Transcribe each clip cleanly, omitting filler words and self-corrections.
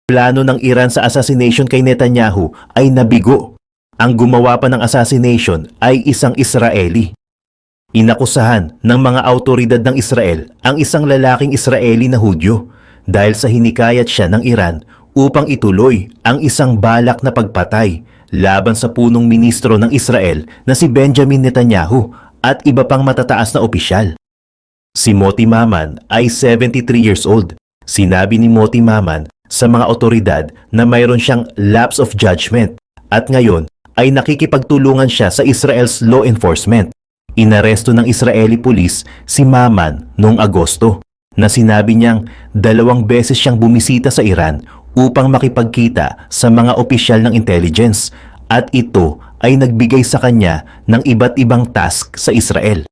Plano ng Iran sa assassination kay Netanyahu ay nabigo. Ang gumawa pa ng assassination ay isang Israeli. Inakusahan ng mga autoridad ng Israel ang isang lalaking Israeli na Hudyo dahil sa hinikayat siya ng Iran upang ituloy ang isang balak na pagpatay laban sa punong ministro ng Israel na si Benjamin Netanyahu at iba pang matataas na opisyal. Si Moti Maman ay 73 years old. Sinabi ni Moti Maman sa mga otoridad na mayroon siyang lapse of judgment at ngayon ay nakikipagtulungan siya sa Israel's law enforcement. Inaresto ng Israeli police si Maman noong Agosto na sinabi niyang 2 beses siyang bumisita sa Iran upang makipagkita sa mga opisyal ng intelligence at ito ay nagbigay sa kanya ng iba't ibang task sa Israel.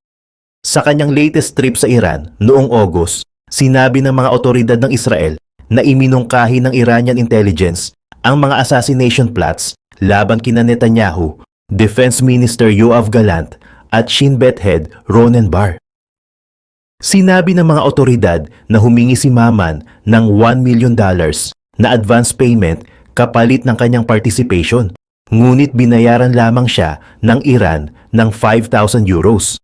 Sa kanyang latest trip sa Iran noong August, sinabi ng mga otoridad ng Israel na iminungkahi ng Iranian intelligence ang mga assassination plots laban kina Netanyahu, Defense Minister Yoav Gallant at Shin Bet head Ronen Bar. Sinabi ng mga otoridad na humingi si Maman ng $1 million na advance payment kapalit ng kanyang participation, ngunit binayaran lamang siya ng Iran ng 5,000 euros.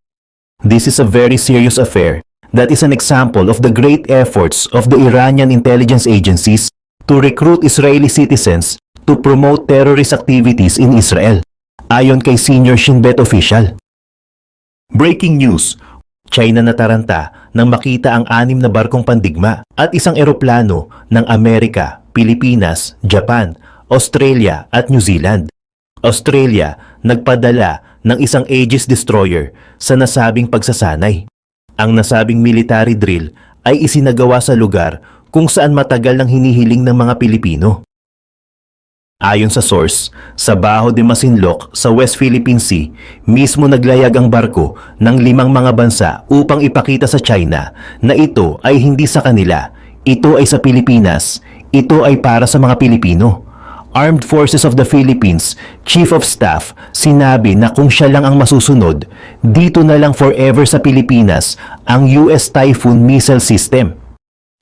This is a very serious affair that is an example of the great efforts of the Iranian intelligence agencies to recruit Israeli citizens to promote terrorist activities in Israel, ayon kay senior Shin Bet official. Breaking news, China nataranta nang makita ang 6 na barkong pandigma at isang eroplano ng Amerika, Pilipinas, Japan, Australia at New Zealand. Australia nagpadala ng isang Aegis destroyer sa nasabing pagsasanay. Ang nasabing military drill ay isinagawa sa lugar kung saan matagal nang hinihiling ng mga Pilipino. Ayon sa source, sa Bajo de Masinloc sa West Philippine Sea, mismo naglayag ang barko ng 5 mga bansa upang ipakita sa China na ito ay hindi sa kanila, ito ay sa Pilipinas, ito ay para sa mga Pilipino. Armed Forces of the Philippines Chief of Staff sinabi na kung siya lang ang masusunod, dito na lang forever sa Pilipinas ang US Typhoon missile system.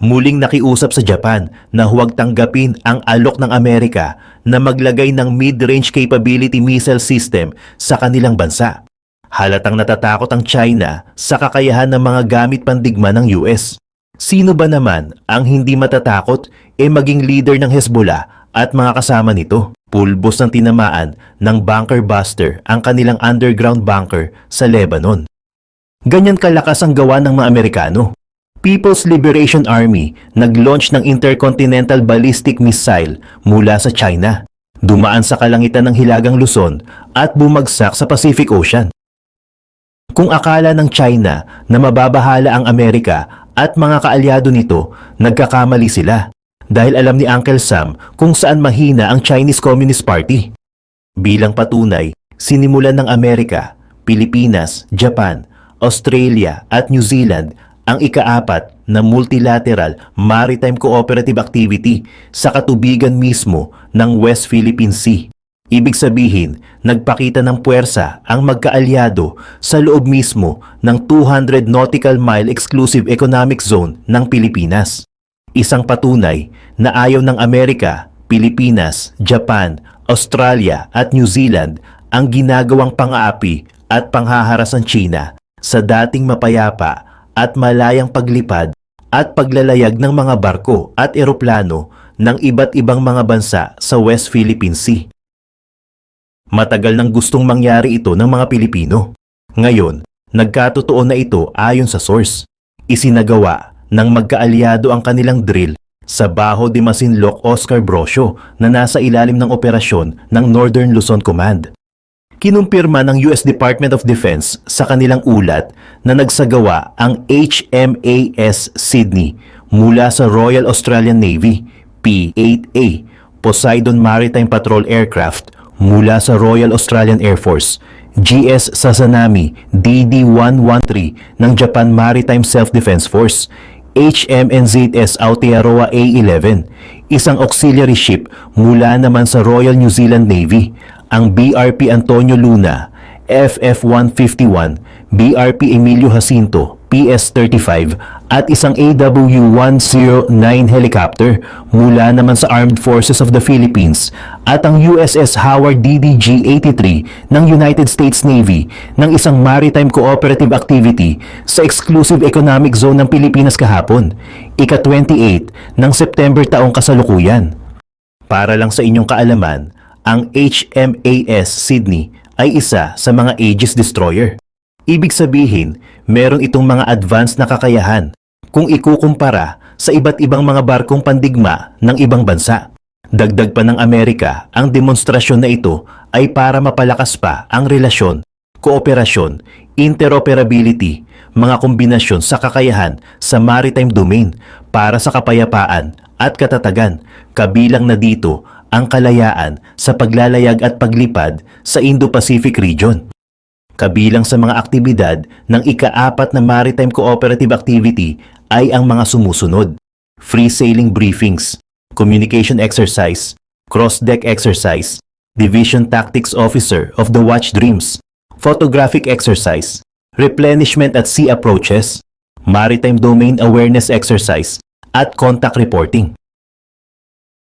Muling nakiusap sa Japan na huwag tanggapin ang alok ng Amerika na maglagay ng mid-range capability missile system sa kanilang bansa. Halatang natatakot ang China sa kakayahan ng mga gamit pandigma ng US. Sino ba naman ang hindi matatakot maging leader ng Hezbollah at mga kasama nito? Pulbos ng tinamaan ng bunker buster ang kanilang underground bunker sa Lebanon. Ganyan kalakas ang gawa ng mga Amerikano. People's Liberation Army nag-launch ng intercontinental ballistic missile mula sa China. Dumaan sa kalangitan ng Hilagang Luzon at bumagsak sa Pacific Ocean. Kung akala ng China na mababahala ang Amerika at mga kaalyado nito, nagkakamali sila dahil alam ni Uncle Sam kung saan mahina ang Chinese Communist Party. Bilang patunay, sinimulan ng Amerika, Pilipinas, Japan, Australia at New Zealand ang ika-4 na multilateral maritime cooperative activity sa katubigan mismo ng West Philippine Sea. Ibig sabihin, nagpakita ng puwersa ang magkaalyado sa loob mismo ng 200 nautical mile exclusive economic zone ng Pilipinas. Isang patunay na ayaw ng Amerika, Pilipinas, Japan, Australia at New Zealand ang ginagawang pang-aapi at panghaharas ng China sa dating mapayapa at malayang paglipad at paglalayag ng mga barko at eroplano ng iba't ibang mga bansa sa West Philippine Sea. Matagal nang gustong mangyari ito ng mga Pilipino. Ngayon, nagkatotoo na ito ayon sa source. Isinagawa ng magkaalyado ang kanilang drill sa Bajo de Masinloc Oscar Brocio na nasa ilalim ng operasyon ng Northern Luzon Command. Kinumpirma ng US Department of Defense sa kanilang ulat na nagsagawa ang HMAS Sydney mula sa Royal Australian Navy P-8A Poseidon Maritime Patrol Aircraft mula sa Royal Australian Air Force GS Sazanami DD-113 ng Japan Maritime Self-Defense Force HMNZS Aotearoa A-11, isang auxiliary ship mula naman sa Royal New Zealand Navy, ang BRP Antonio Luna, FF-151, BRP Emilio Jacinto, PS-35 at isang AW-109 helicopter mula naman sa Armed Forces of the Philippines at ang USS Howard DDG-83 ng United States Navy ng isang maritime cooperative activity sa Exclusive Economic Zone ng Pilipinas kahapon, ika-28 ng September taong kasalukuyan. Para lang sa inyong kaalaman, ang HMAS Sydney ay isa sa mga Aegis Destroyer. Ibig sabihin, meron itong mga advanced na kakayahan kung ikukumpara sa iba't ibang mga barkong pandigma ng ibang bansa. Dagdag pa ng Amerika, ang demonstrasyon na ito ay para mapalakas pa ang relasyon, kooperasyon, interoperability, mga kombinasyon sa kakayahan sa maritime domain para sa kapayapaan at katatagan, kabilang na dito ang kalayaan sa paglalayag at paglipad sa Indo-Pacific region. Kabilang sa mga aktibidad ng ika-4 na Maritime Cooperative Activity ay ang mga sumusunod: free sailing briefings, communication exercise, cross-deck exercise, Division Tactics Officer of the Watch Dreams, photographic exercise, replenishment at sea approaches, maritime domain awareness exercise, at contact reporting.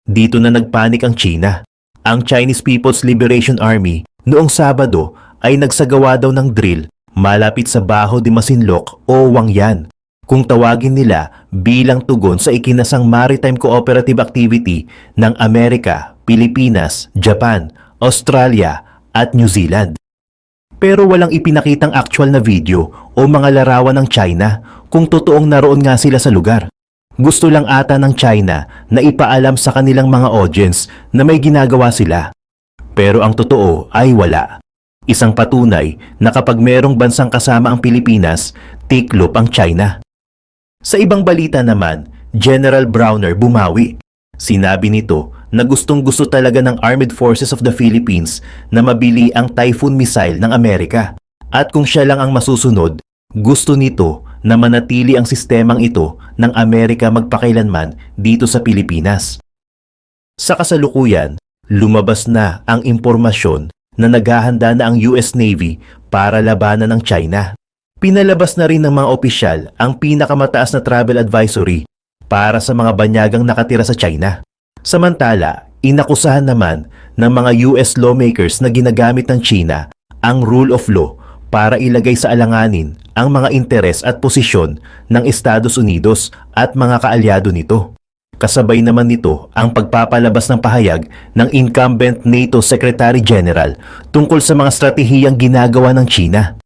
Dito na nagpanik ang China. Ang Chinese People's Liberation Army noong Sabado ay nagsagawa daw ng drill malapit sa Baho de Masinloc o Wangyan, kung tawagin nila bilang tugon sa ikinasang maritime cooperative activity ng Amerika, Pilipinas, Japan, Australia at New Zealand. Pero walang ipinakitang actual na video o mga larawan ng China kung totoong naroon nga sila sa lugar. Gusto lang ata ng China na ipaalam sa kanilang mga audience na may ginagawa sila. Pero ang totoo ay wala. Isang patunay na kapag merong bansang kasama ang Pilipinas, tiklop ang China. Sa ibang balita naman, General Browner bumawi. Sinabi nito na gustong-gusto talaga ng Armed Forces of the Philippines na mabili ang Typhoon missile ng Amerika. At kung siya lang ang masusunod, gusto nito na manatili ang sistemang ito ng Amerika magpakailanman dito sa Pilipinas. Sa kasalukuyan, lumabas na ang impormasyon na naghahanda na ang US Navy para labanan ng China. Pinalabas na rin ng mga opisyal ang pinakamataas na travel advisory para sa mga banyagang nakatira sa China. Samantala, inakusahan naman ng mga US lawmakers na ginagamit ng China ang rule of law para ilagay sa alanganin ang mga interes at posisyon ng Estados Unidos at mga kaalyado nito. Kasabay naman nito ang pagpapalabas ng pahayag ng incumbent NATO Secretary General tungkol sa mga stratehiyang ginagawa ng China.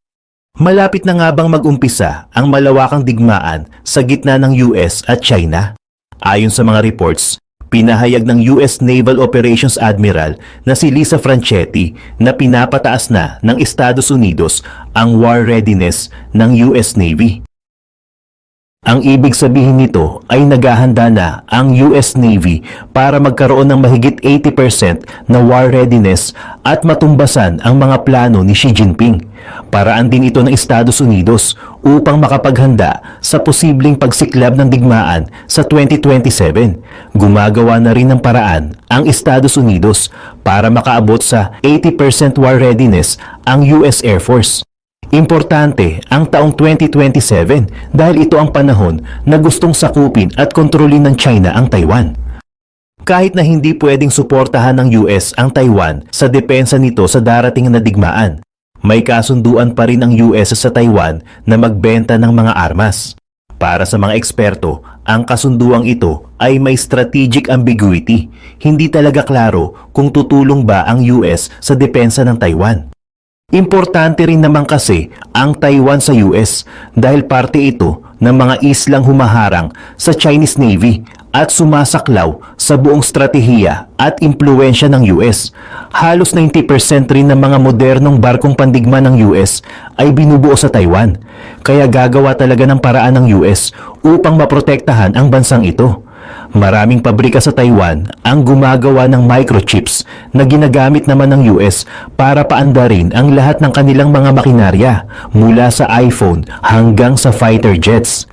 Malapit na nga bang mag-umpisa ang malawakang digmaan sa gitna ng US at China? Ayon sa mga reports, pinahayag ng US Naval Operations Admiral na si Lisa Franchetti na pinapataas na ng Estados Unidos ang war readiness ng US Navy. Ang ibig sabihin nito ay naghahanda na ang US Navy para magkaroon ng mahigit 80% na war readiness at matumbasan ang mga plano ni Xi Jinping. Paraan din ito ng Estados Unidos upang makapaghanda sa posibleng pagsiklab ng digmaan sa 2027. Gumagawa na rin ng paraan ang Estados Unidos para makaabot sa 80% war readiness ang US Air Force. Importante ang taong 2027 dahil ito ang panahon na gustong sakupin at kontrolin ng China ang Taiwan. Kahit na hindi pwedeng suportahan ng US ang Taiwan sa depensa nito sa darating na digmaan, may kasunduan pa rin ang US sa Taiwan na magbenta ng mga armas. Para sa mga eksperto, ang kasunduang ito ay may strategic ambiguity. Hindi talaga klaro kung tutulong ba ang US sa depensa ng Taiwan. Importante rin naman kasi ang Taiwan sa US dahil parte ito ng mga islang humaharang sa Chinese Navy at sumasaklaw sa buong stratehiya at impluensya ng US. Halos 90% rin ng mga modernong barkong pandigma ng US ay binubuo sa Taiwan. Kaya gagawa talaga ng paraan ng US upang maprotektahan ang bansang ito. Maraming pabrika sa Taiwan ang gumagawa ng microchips na ginagamit naman ng US para paandarin ang lahat ng kanilang mga makinarya mula sa iPhone hanggang sa fighter jets.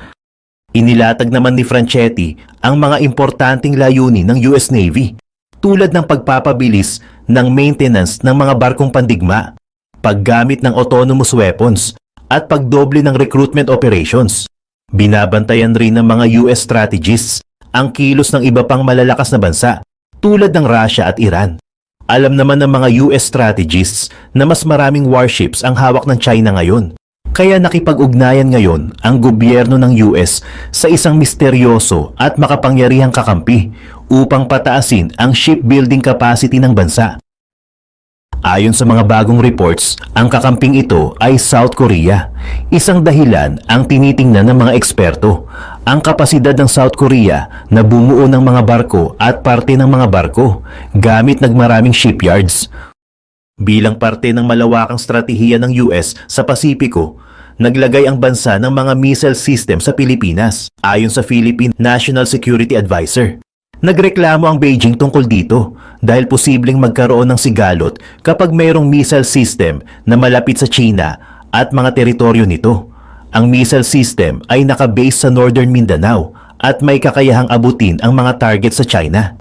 Inilatag naman ni Franchetti ang mga importanteng layunin ng US Navy tulad ng pagpapabilis ng maintenance ng mga barkong pandigma, paggamit ng autonomous weapons at pagdoble ng recruitment operations. Binabantayan rin ng mga US strategists ang kilos ng iba pang malalakas na bansa tulad ng Russia at Iran. Alam naman ng mga US strategists na mas maraming warships ang hawak ng China ngayon. Kaya nakipag-ugnayan ngayon ang gobyerno ng US sa isang misteryoso at makapangyarihang kakampi upang pataasin ang shipbuilding capacity ng bansa. Ayon sa mga bagong reports, ang kakamping ito ay South Korea. Isang dahilan ang tinitingnan ng mga eksperto, ang kapasidad ng South Korea na bumuo ng mga barko at parte ng mga barko gamit nagmaraming shipyards. Bilang parte ng malawakang strategiya ng US sa Pasipiko, naglagay ang bansa ng mga missile system sa Pilipinas, ayon sa Philippine National Security Advisor. Nagreklamo ang Beijing tungkol dito dahil posibleng magkaroon ng sigalot kapag mayroong missile system na malapit sa China at mga teritoryo nito. Ang missile system ay nakabase sa Northern Mindanao at may kakayahang abutin ang mga target sa China.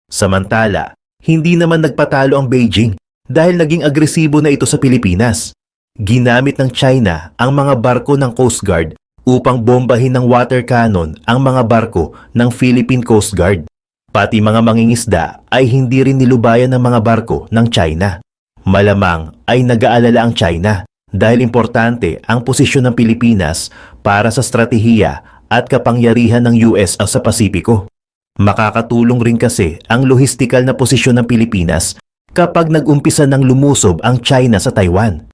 Samantala, hindi naman nagpatalo ang Beijing dahil naging agresibo na ito sa Pilipinas. Ginamit ng China ang mga barko ng Coast Guard upang bombahin ng water cannon ang mga barko ng Philippine Coast Guard. Pati mga mangingisda ay hindi rin nilubayan ng mga barko ng China. Malamang ay nag-aalala ang China dahil importante ang posisyon ng Pilipinas para sa stratehiya at kapangyarihan ng US sa Pasipiko. Makakatulong rin kasi ang lohistikal na posisyon ng Pilipinas kapag nag-umpisa ng lumusob ang China sa Taiwan.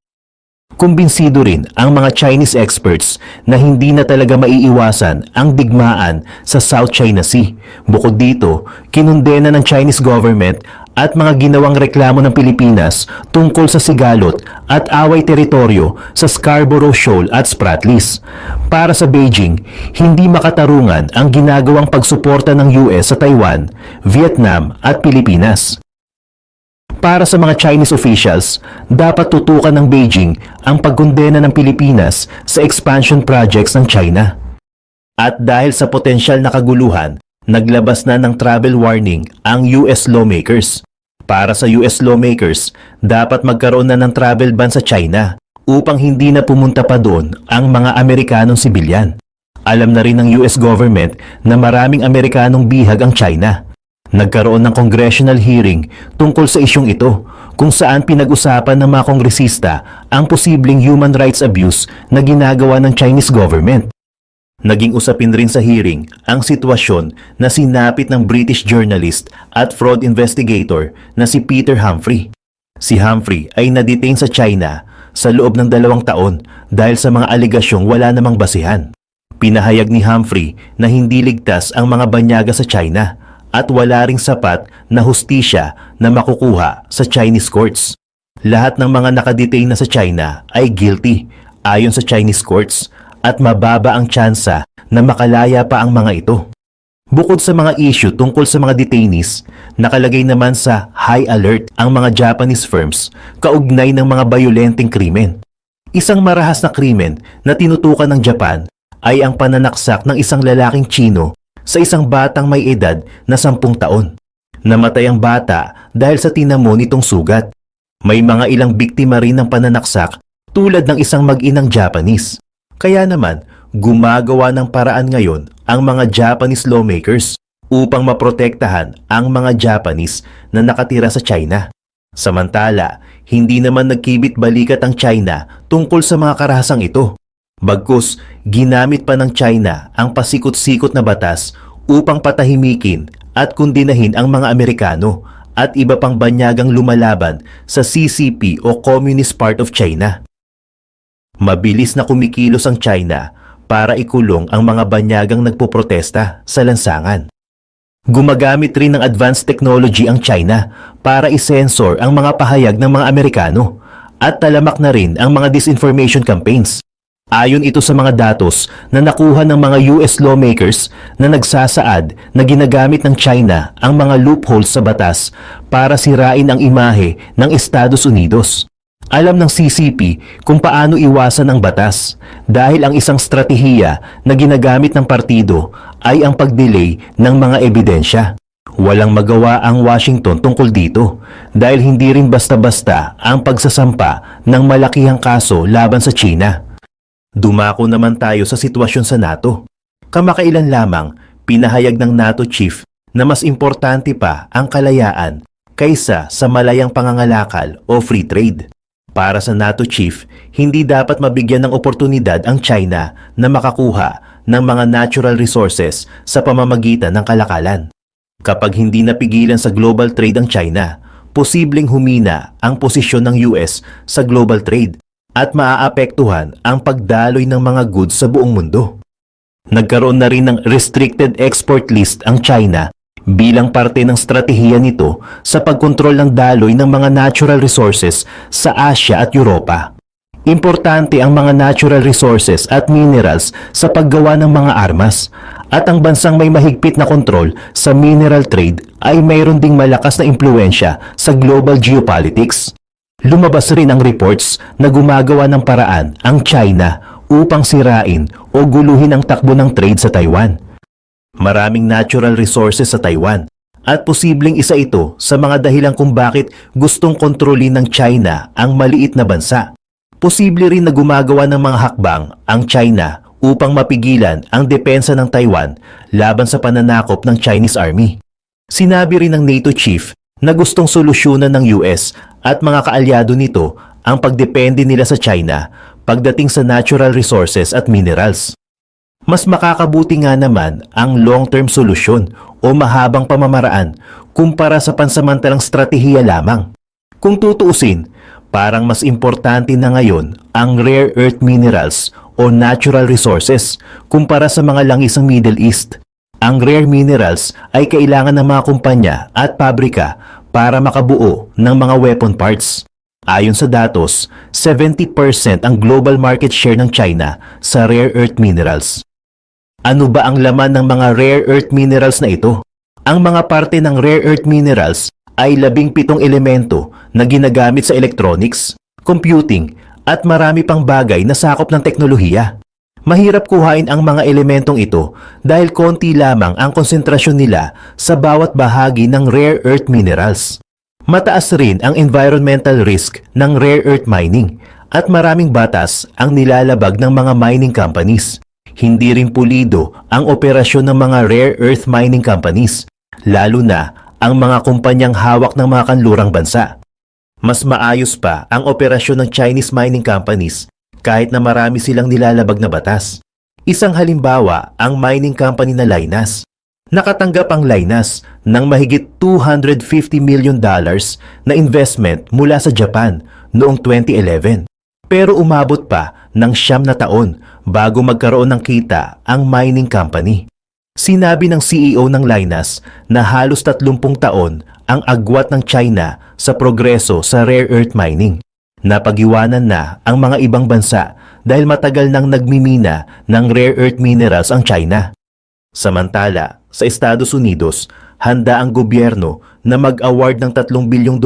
Kumbinsido rin ang mga Chinese experts na hindi na talaga maiiwasan ang digmaan sa South China Sea. Bukod dito, kinundena ng Chinese government at mga ginawang reklamo ng Pilipinas tungkol sa sigalot at away teritoryo sa Scarborough Shoal at Spratlys. Para sa Beijing, hindi makatarungan ang ginagawang pagsuporta ng US sa Taiwan, Vietnam at Pilipinas. Para sa mga Chinese officials, dapat tutukan ng Beijing ang pagkondena ng Pilipinas sa expansion projects ng China. At dahil sa potensyal na kaguluhan, naglabas na ng travel warning ang US lawmakers. Para sa US lawmakers, dapat magkaroon na ng travel ban sa China upang hindi na pumunta pa doon ang mga Amerikanong sibilyan. Alam na rin ng US government na maraming Amerikanong bihag ang China. Nagkaroon ng congressional hearing tungkol sa isyong ito kung saan pinag-usapan ng mga kongresista ang posibleng human rights abuse na ginagawa ng Chinese government. Naging usapin rin sa hearing ang sitwasyon na sinapit ng British journalist at fraud investigator na si Peter Humphrey. Si Humphrey ay na-detain sa China sa loob ng 2 taon dahil sa mga aligasyong wala namang basihan. Pinahayag ni Humphrey na hindi ligtas ang mga banyaga sa China at wala ring sapat na hustisya na makukuha sa Chinese courts. Lahat ng mga nakadetain na sa China ay guilty ayon sa Chinese courts at mababa ang tsansa na makalaya pa ang mga ito. Bukod sa mga issue tungkol sa mga detainees, nakalagay naman sa high alert ang mga Japanese firms kaugnay ng mga bayolenteng krimen. Isang marahas na krimen na tinutukan ng Japan ay ang pananaksak ng isang lalaking Chino sa isang batang may edad na 10 taon. Namatay ang bata dahil sa tinamo nitong sugat. May mga ilang biktima rin ng pananaksak tulad ng isang mag-inang Japanese. Kaya naman, gumagawa ng paraan ngayon ang mga Japanese lawmakers upang maprotektahan ang mga Japanese na nakatira sa China. Samantala, hindi naman nagkibit balikat ang China tungkol sa mga karahasang ito. Bagkus, ginamit pa ng China ang pasikot-sikot na batas upang patahimikin at kundinahin ang mga Amerikano at iba pang banyagang lumalaban sa CCP o Communist Part of China. Mabilis na kumikilos ang China para ikulong ang mga banyagang nagpoprotesta sa lansangan. Gumagamit rin ng advanced technology ang China para isensor ang mga pahayag ng mga Amerikano at talamak na rin ang mga disinformation campaigns. Ayon ito sa mga datos na nakuha ng mga US lawmakers na nagsasaad na ginagamit ng China ang mga loopholes sa batas para sirain ang imahe ng Estados Unidos. Alam ng CCP kung paano iwasan ang batas dahil ang isang stratehiya na ginagamit ng partido ay ang pag-delay ng mga ebidensya. Walang magawa ang Washington tungkol dito dahil hindi rin basta-basta ang pagsasampa ng malakihang kaso laban sa China. Dumako naman tayo sa sitwasyon sa NATO. Kamakailan lamang, pinahayag ng NATO chief na mas importante pa ang kalayaan kaysa sa malayang pangangalakal o free trade. Para sa NATO chief, hindi dapat mabigyan ng oportunidad ang China na makakuha ng mga natural resources sa pamamagitan ng kalakalan. Kapag hindi napigilan sa global trade ang China, posibleng humina ang posisyon ng US sa global trade at maaapektuhan ang pagdaloy ng mga goods sa buong mundo. Nagkaroon na rin ng restricted export list ang China bilang parte ng strategiya nito sa pagkontrol ng daloy ng mga natural resources sa Asia at Europa. Importante ang mga natural resources at minerals sa paggawa ng mga armas at ang bansang may mahigpit na kontrol sa mineral trade ay mayroon ding malakas na impluensya sa global geopolitics. Lumabas rin ang reports na gumagawa ng paraan ang China upang sirain o guluhin ang takbo ng trade sa Taiwan. Maraming natural resources sa Taiwan at posibleng isa ito sa mga dahilan kung bakit gustong kontrolin ng China ang maliit na bansa. Posible rin na gumagawa ng mga hakbang ang China upang mapigilan ang depensa ng Taiwan laban sa pananakop ng Chinese Army. Sinabi rin ng NATO chief na gustong solusyonan ng US at mga kaalyado nito ang pagdepende nila sa China pagdating sa natural resources at minerals. Mas makakabuti nga naman ang long-term solusyon o mahabang pamamaraan kumpara sa pansamantalang strategiya lamang. Kung tutuusin, parang mas importante na ngayon ang rare earth minerals o natural resources kumpara sa mga langis ng Middle East. Ang rare minerals ay kailangan ng mga kumpanya at pabrika para makabuo ng mga weapon parts. Ayon sa datos, 70% ang global market share ng China sa rare earth minerals. Ano ba ang laman ng mga rare earth minerals na ito? Ang mga parte ng rare earth minerals ay 17 elemento na ginagamit sa electronics, computing, at marami pang bagay na sakop ng teknolohiya. Mahirap kuhain ang mga elementong ito dahil konti lamang ang konsentrasyon nila sa bawat bahagi ng rare earth minerals. Mataas rin ang environmental risk ng rare earth mining at maraming batas ang nilalabag ng mga mining companies. Hindi rin pulido ang operasyon ng mga rare earth mining companies, lalo na ang mga kumpanyang hawak ng mga kanlurang bansa. Mas maayos pa ang operasyon ng Chinese mining companies kahit na marami silang nilalabag na batas. Isang halimbawa ang mining company na Lynas. Nakatanggap ang Lynas ng mahigit $250 million na investment mula sa Japan noong 2011. Pero umabot pa ng 9 na taon bago magkaroon ng kita ang mining company. Sinabi ng CEO ng Lynas na halos 30 taon ang agwat ng China sa progreso sa rare earth mining. Napagiwanan na ang mga ibang bansa dahil matagal nang nagmimina ng rare earth minerals ang China. Samantala, sa Estados Unidos, handa ang gobyerno na mag-award ng $3 bilyong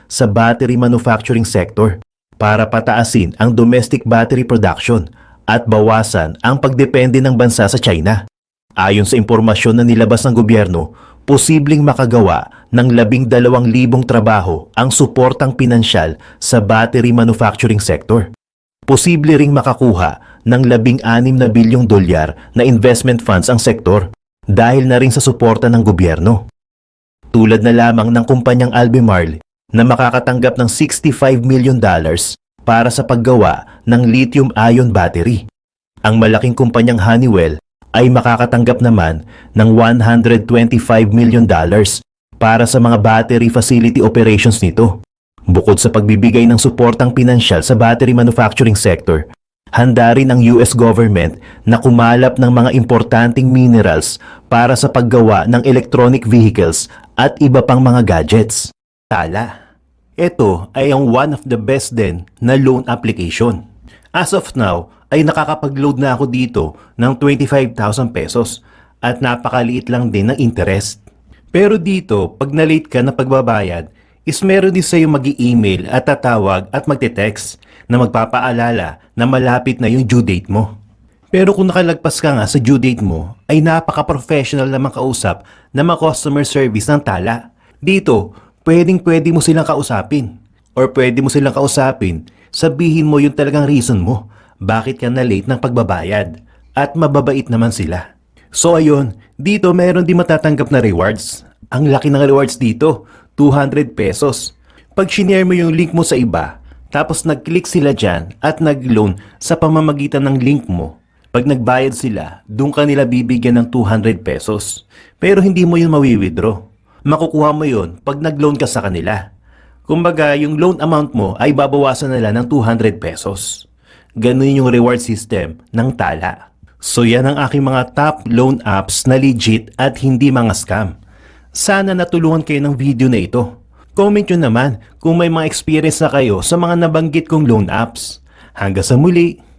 sa battery manufacturing sector para pataasin ang domestic battery production at bawasan ang pagdepende ng bansa sa China. Ayon sa impormasyon na nilabas ng gobyerno, posibleng makagawa ng 12,000 trabaho ang suportang pinansyal sa battery manufacturing sector. Posible ring makakuha ng $16 bilyong na investment funds ang sektor dahil na rin sa suporta ng gobyerno. Tulad na lamang ng kumpanyang Albemarle na makakatanggap ng $65 million para sa paggawa ng lithium-ion battery. Ang malaking kumpanyang Honeywell ay makakatanggap naman ng $125 million para sa mga battery facility operations nito. Bukod sa pagbibigay ng suportang pinansyal sa battery manufacturing sector, handa rin ang US government na kumalap ng mga importanteng minerals para sa paggawa ng electronic vehicles at iba pang mga gadgets. Tala, ito ay ang one of the best din na loan application. As of now, ay nakakapag-load na ako dito ng 25,000 pesos at napakaliit lang din ng interest. Pero dito, pag na-late ka na pagbabayad, is meron din sa'yo mag-i-email at tatawag at magte-text na magpapaalala na malapit na yung due date mo. Pero kung nakalagpas ka nga sa due date mo, ay napaka-professional naman kausap ng mga customer service ng Tala. Dito, pwede mo silang kausapin. Or pwede mo silang kausapin, sabihin mo yung talagang reason mo bakit ka na late ng pagbabayad at mababait naman sila. So ayun, dito meron din matatanggap na rewards. Ang laki ng rewards dito, 200 pesos. Pag shinare mo yung link mo sa iba, tapos nag-click sila dyan at nag-loan sa pamamagitan ng link mo, pag nagbayad sila, doon ka nila bibigyan ng 200 pesos. Pero hindi mo yun mawi-withdraw. Makukuha mo yun pag nag-loan ka sa kanila. Kumbaga, yung loan amount mo ay babawasan nila ng 200 pesos. Ganun yung reward system ng Tala. So yan ang aking mga top loan apps na legit at hindi mga scam. Sana natulungan kayo ng video na ito. Comment nyo naman kung may mga experience na kayo sa mga nabanggit kong loan apps. Hanggang sa muli!